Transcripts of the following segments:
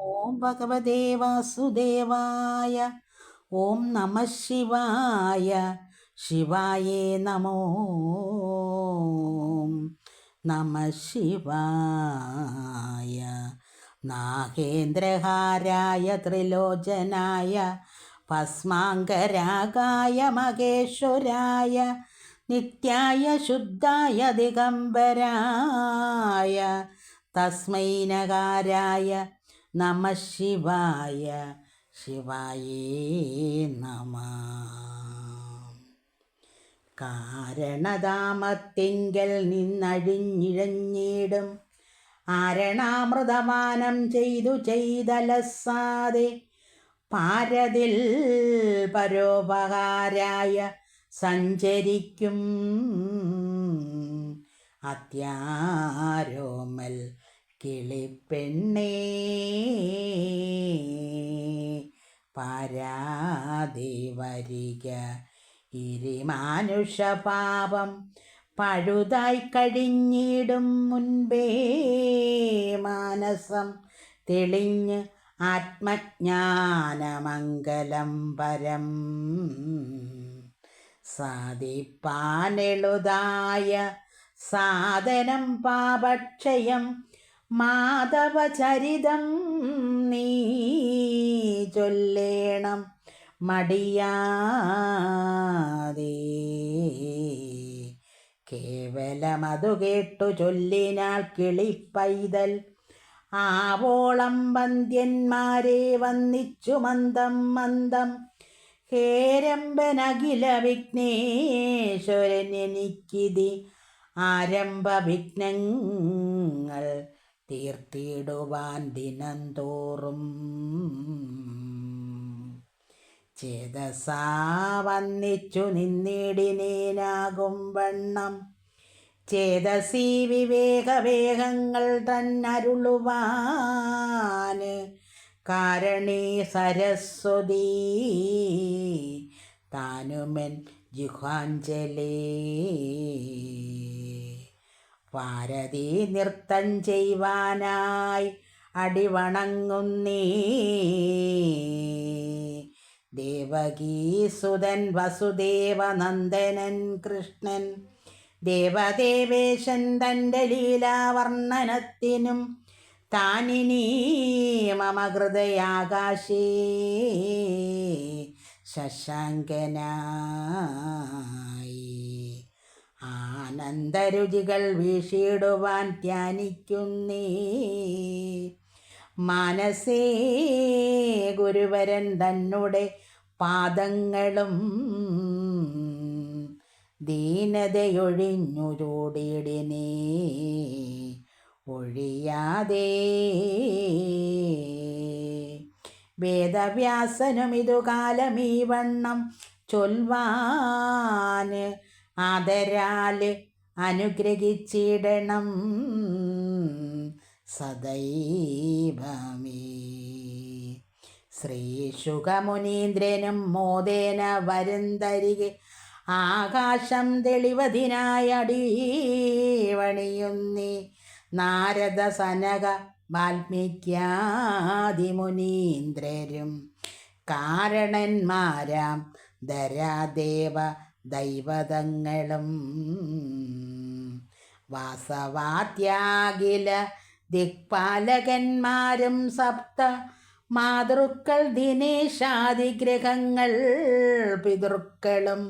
ഓം ഭഗവതേ വാസുദേവായ. ഓം നമഃ ശിവായ. ശിവായേ നമോ നമഃ ശിവായ. നാഗേന്ദ്രഹാരായ ത്രിലോചനായ ഭസ്മാങ്കരാഗായ മഹേശ്വരായ നിത്യായ ശുദ്ധായ ദിഗംബരായ തസ്മൈ നകാരായ നമഃ ശിവായ. ശിവായേ നമഃ. കാരണധാമത്തിങ്കൽ നിന്നഴിഞ്ഞിഴഞ്ഞിടും ആരണാമൃതപാനം ചെയ്തലസാതെ പാരതിൽ പരോപകാരായ സഞ്ചരിക്കും അത്യാരോമൽ കിളിപ്പെണ്ണേ പാരാതെ വരിക. ഇരിമാനുഷപാപം പഴുതായി കഴിഞ്ഞിടും മുൻപേ മാനസം തെളിഞ്ഞ് ആത്മജ്ഞാനമംഗലം പരം സാധിപ്പാനെളുതായ സാധനം പാപക്ഷയം മാധവചരിതം നീ ചൊല്ലേണം മടിയാതെ. കേവലമതു കേട്ടു ചൊല്ലിനാൾ കിളിപ്പൈതൽ ആവോളം വന്ദ്യന്മാരെ വന്നിച്ചു മന്ദം മന്ദം. ഹേരംബനഖില വിഘ്നേശ്വരൻ എനിക്കിതി ആരംഭ വിഘ്നങ്ങൾ തീർത്തിടുവാൻ ദിനം തോറും. ചേതസാ വന്നിച്ചു നിന്നിടിനേനാകും വണ്ണം ചേതസീ വിവേകവേഗങ്ങൾ തന്നരുളുവാന് കാരണേ സരസ്വതീ താനുമെൻ ജിഹ്വാഞ്ജലേ. ഭാരതി നൃത്തം ചെയ്യുവാനായി അടിവണങ്ങുന്നേ ദേവകീസുതൻ വസുദേവനന്ദനൻ കൃഷ്ണൻ ദേവദേവേശൻ തൻ്റെ ലീലാവർണ്ണനത്തിനും താനിനീ മമ ഹൃദയാകാശേ ശശാങ്കനായി ആനന്ദരുചികൾ വീശിടുവാൻ ധ്യാനിക്കുന്നേ മനസ്സേ ഗുരുവരൻ തന്നെ പാദങ്ങളും ദീനതയൊഴിഞ്ഞു ചൂടിടിനേ ഒഴിയാതെ. വേദവ്യാസനും ഇതുകാലമീ വണ്ണം ചൊൽവാന് ആദരാൽ അനുഗ്രഹിച്ചിടണം സദൈവമേ. ശ്രീശുഖമുനീന്ദ്രനും മോദേന വരുന്തരികെ ആകാശം തെളിവതിനായി അടിവണിയുന്നേ നാരദ സനക വാൽമീക്യാദിമുനീന്ദ്രരും കാരണന്മാരാം ധരാദേവ ദൈവതങ്ങളും വാസവാത്യാകില ദിക്പാലകന്മാരും സപ്ത മാതൃക്കൾ ദിനേശാദിഗ്രഹങ്ങൾ പിതൃക്കളും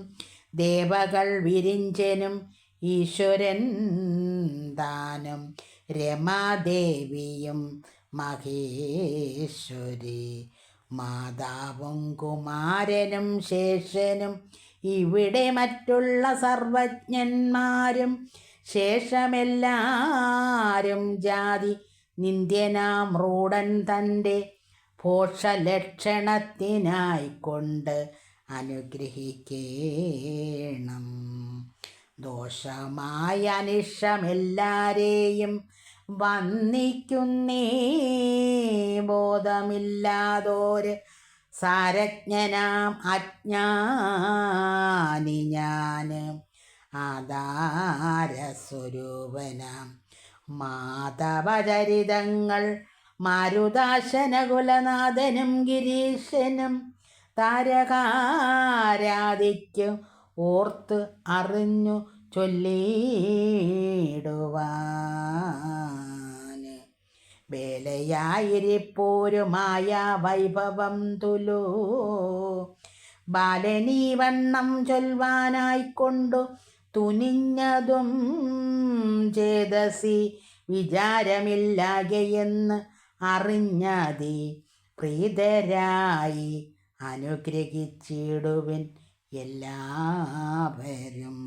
ദേവകൾ വിരിഞ്ചനും ഈശ്വരൻ താനും രമാദേവിയും മഹേശ്വരി മാതാവും കുമാരനും ശേഷനും ഇവിടെ മറ്റുള്ള സർവജ്ഞന്മാരും ശേഷമെല്ലാരും ജാതി നിന്ദ്യനാം റൂഢൻ തൻ്റെ പോഷലക്ഷണത്തിനായിക്കൊണ്ട് അനുഗ്രഹിക്കേണം. ദോഷമായ അനിഷ്ടമെല്ലാരെയും വന്ദിക്കുന്നേ ബോധമില്ലാതോര് സാരജ്ഞനാം അജ്ഞാനി ഞാൻ ആധാരസ്വരൂപനാം മാധവചരിതങ്ങൾ മാരുതാശനകുലനാഥനും ഗിരീശനും താരകാരാധിക്കും ഓർത്ത് അറിഞ്ഞു ചൊല്ലിടുവാൻ. വേലയായിരിപ്പോരുമായ വൈഭവം തുലു ബാലനീ വണ്ണം ചൊൽവാനായിക്കൊണ്ടു തുനിഞ്ഞതും ചേതസി വിചാരമില്ലാകയെന്ന് അറിഞ്ഞതി പ്രീതരായി അനുഗ്രഹിച്ചിടുവിൻ എല്ലാവരും.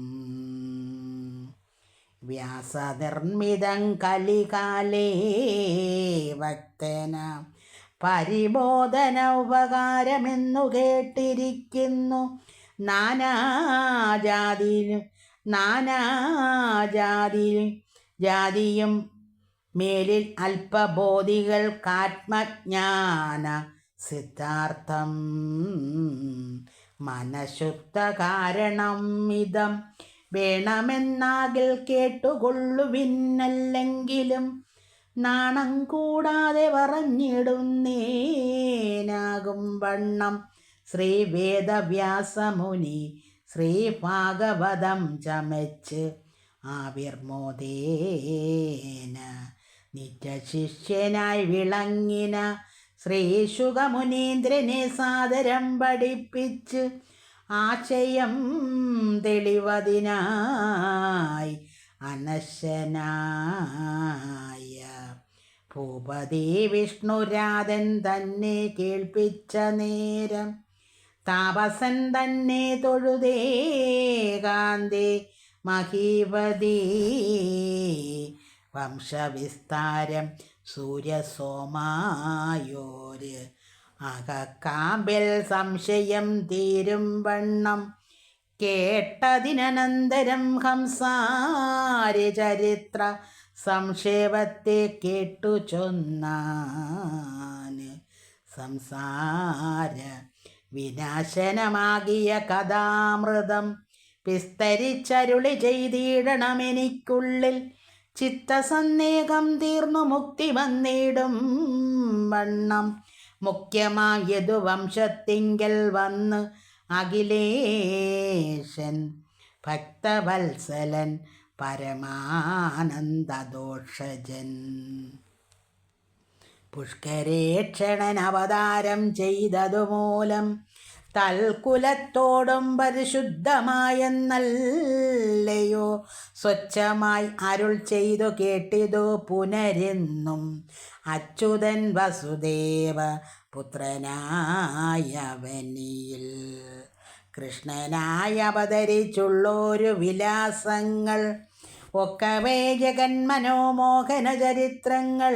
വ്യാസനിർമ്മിതം കലികാലേ ഭക്തന പരിബോധന ഉപകാരമെന്നു കേട്ടിരിക്കുന്നു. ജാതിയും മേലിൽ അല്പബോധികൾക്കാത്മജ്ഞാന സിദ്ധാർത്ഥം മനഃശുദ്ധ കാരണം ഇതം വേണമെന്നാകിൽ കേട്ടുകൊള്ളുവിനല്ലെങ്കിലും നാണം കൂടാതെ പറഞ്ഞിടുന്നേനാകും വണ്ണം ശ്രീ വേദവ്യാസമുനി ശ്രീഭാഗവതം ചമച്ച് ആവിർമോദേന നിത്യശിഷ്യനായി വിളങ്ങിന ശ്രീശുകമുനീന്ദ്രനെ സാദരം പഠിപ്പിച്ച് ആശയം തെളിവതിനായി അനശനായ ഭൂപതി വിഷ്ണുരാധൻ തന്നെ കേൾപ്പിച്ച നേരം താപസൻ തന്നെ തൊഴുതേകാന്തേ മഹീപതി വംശവിസ്താരം സൂര്യസോമായോര് അകക്കാമ്പിൽ സംശയം തീരും വണ്ണം കേട്ടതിനന്തരം ഹംസാരി ചരിത്ര സംക്ഷേപത്തെ കേട്ടു ചൊന്നാൻ. സംസാര വിനാശനമാകിയ കഥാമൃതം വിസ്തരിച്ചരുളി ചെയ്തിടണമെനിക്കുള്ളിൽ ചിത്തസന്ദേഹം തീർന്നു മുക്തി വന്നിടും വണ്ണം. മുഖ്യമായതു വംശത്തിങ്കൽ വന്ന് അഖിലേശൻ ഭക്തവത്സലൻ പരമാനന്ദദോഷജൻ പുഷ്കരേക്ഷണൻ അവതാരം ചെയ്തതുമൂലം തൽക്കുലത്തോടും പരിശുദ്ധമായെന്നല്ലയോ സ്വച്ഛമായി അരുൾ ചെയ്തു കേട്ടിതു പുനരെന്നും അച്യുതൻ വസുദേവ പുത്രനായവനിയിൽ കൃഷ്ണനായി അവതരിച്ചുള്ളൊരു വിലാസങ്ങൾ ഒക്കവേ ജഗന്മനോമോഹന ചരിത്രങ്ങൾ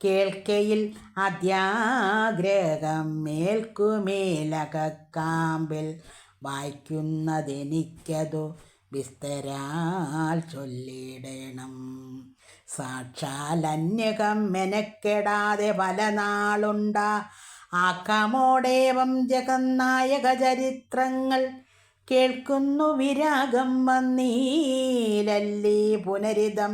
കേൾക്കയിൽ അത്യാഗ്രഹം മേൽക്കുമേലകക്കാമ്പിൽ വായിക്കുന്നതെനിക്കതു വിസ്തരാൽ ചൊല്ലിടണം. സാക്ഷാൽ അന്യകം മെനക്കെടാതെ പല നാളുണ്ടാ ആക്കമോടേവം ജഗന്നായക ചരിത്രങ്ങൾ കേൾക്കുന്നു വിരാഗം വന്നീലല്ലേ പുനരിതം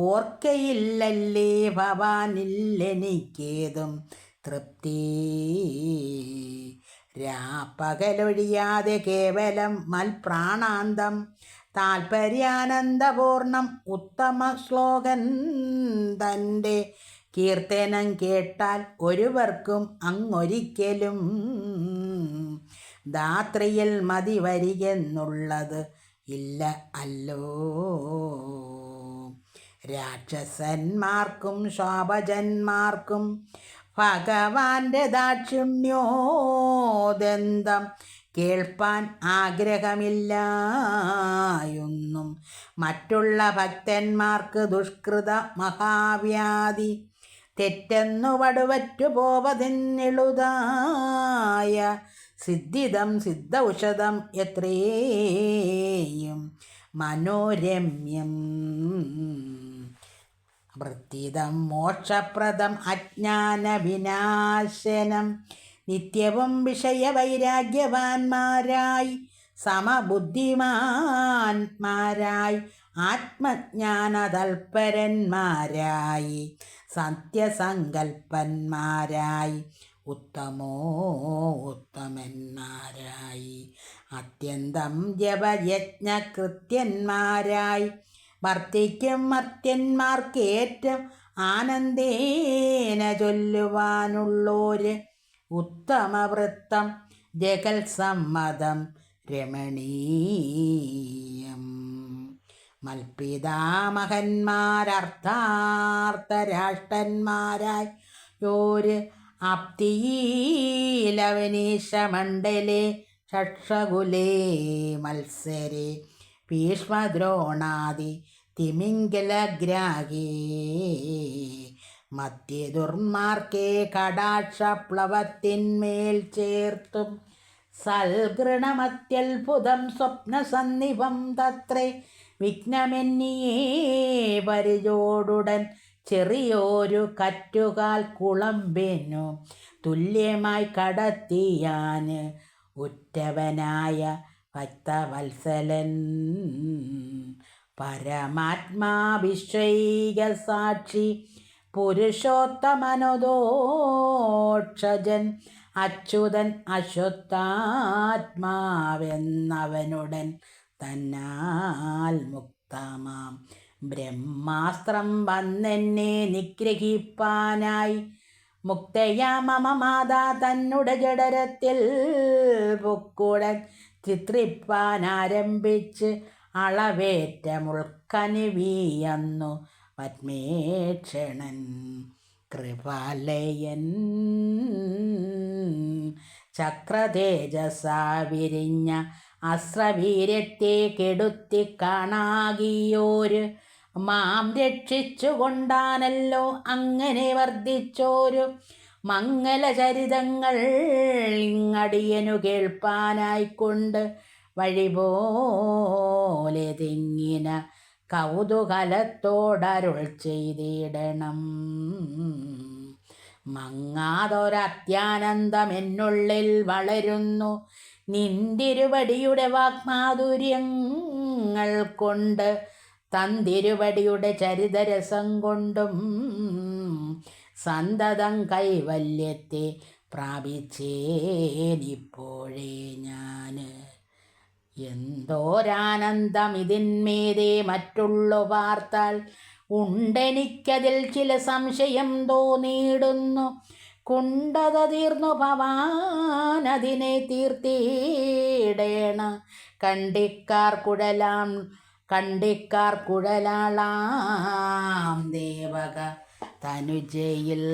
ഓർക്കയില്ലല്ലേ ഭവാനില്ലെനിക്കേതും തൃപ്തി. രാപ്പകലൊഴിയാതെ കേവലം മൽപ്രാണാന്തം താൽപര്യാനന്ദപൂർണം ഉത്തമ ശ്ലോകൻ തൻ്റെ കീർത്തനം കേട്ടാൽ ഒരുവർക്കും അങ്ങൊരിക്കലും ധാത്രിയിൽ മതി വരികെന്നുള്ളത് ഇല്ല അല്ലോ. രാക്ഷസന്മാർക്കും ശോഭജന്മാർക്കും ഭഗവാന്റെ ദാക്ഷിണ്യോദന്തം കേൾപ്പാൻ ആഗ്രഹമില്ലായൊന്നും മറ്റുള്ള ഭക്തന്മാർക്ക് ദുഷ്കൃത മഹാവ്യാധി തെറ്റെന്നു വടുവറ്റു പോവതെന്നെളുതായ സിദ്ധിതം സിദ്ധൌഷധം എത്രയും മനോരമ്യം വൃത്തിദം മോക്ഷപ്രദം അജ്ഞാന വിനാശനം നിത്യവും വിഷയവൈരാഗ്യവാന്മാരായി സമബുദ്ധിമാന്മാരായി ആത്മജ്ഞാനതൽപരന്മാരായി സത്യസങ്കൽപ്പന്മാരായി ഉത്തമന്മാരായി അത്യന്തം ജപയജ്ഞകൃത്യന്മാരായി വർത്തിക്കും മർത്യന്മാർക്കേറ്റം ആനന്ദേന ചൊല്ലുവാനുള്ളോര് ഉത്തമവൃത്തം ജഗൽ സമ്മതം രമണീയം. മൽപിതാമഹന്മാരർത്ഥാർത്ഥരാഷ്ട്രന്മാരായി യോര് ആപ്തിയിലവനീശമണ്ഡലേ ഷക്ഷകുലേ മത്സരേ ഭീഷ്മദ്രോണാദി തിമിംഗലഗ്രാഹേ മധ്യേ ദുർമാർഗേ കടാക്ഷപ്ലവത്തിന്മേൽ ചേർത്തും സൽഗൃണമത്യത്ഭുതം സ്വപ്നസന്നിഭം തത്രേ വിഘ്നമെന്നിയേ പരിചോടുടൻ ചെറിയോരു കറ്റുകാൽ കുളമ്പിനു തുല്യമായി കടത്തിയാൻ ഉറ്റവനായ ഭക്തവത്സലൻ പരമാത്മാ വിശ്വൈക സാക്ഷി പുരുഷോത്തമനുദോക്ഷജൻ അച്യുതൻ അശ്വത്ഥാത്മാവെന്നവനുടൻ തന്നാൽ മുക്തമാം ബ്രഹ്മാസ്ത്രം വന്നെന്നെ നിഗ്രഹിപ്പാനായി മുക്തയാ മമ മാതാ തന്നുടെ ജഡരത്തിൽ പൊക്കുടൻ ചിത്രിപ്പാനാരംഭിച്ച് അളവേറ്റ മുൾക്കനിവീയന്നു പത്മേക്ഷണൻ കൃപാലയൻ ചക്രതേജസാ വിരിഞ്ഞ അസ്രവീര്യത്തെ കെടുത്തി കാണാകിയോര് മാം രക്ഷിച്ചുകൊണ്ടാണല്ലോ അങ്ങനെ വർദ്ധിച്ചോരു മംഗലചരിതങ്ങൾ ഇങ്ങടിയനു കേൾപ്പാനായിക്കൊണ്ട് വഴിപോലെ തിങ്ങിന കൗതുകലത്തോടരുൾ ചെയ്തിടണം. മങ്ങാതൊരത്യാനന്ദമെന്നുള്ളിൽ വളരുന്നു നിന്തിരുവടിയുടെ വാക്മാധുര്യങ്ങൾ കൊണ്ട് തന്തിരുവടിയുടെ ചരിതരസം കൊണ്ടും സന്തതം കൈവല്യത്തെ പ്രാപിച്ചേനിപ്പോഴേ ഞാൻ. എന്തോരാനന്ദം ഇതിന്മേതേ മറ്റുള്ള വാർത്താൽ ഉണ്ടെനിക്കതിൽ ചില സംശയം തോന്നിയിടുന്നു. കുണ്ടത തീർന്നു ഭവാനതിനെ തീർത്തിടേണ കണ്ടിക്കാർ കുഴലാളാം ദേവക തനുജയിൽ.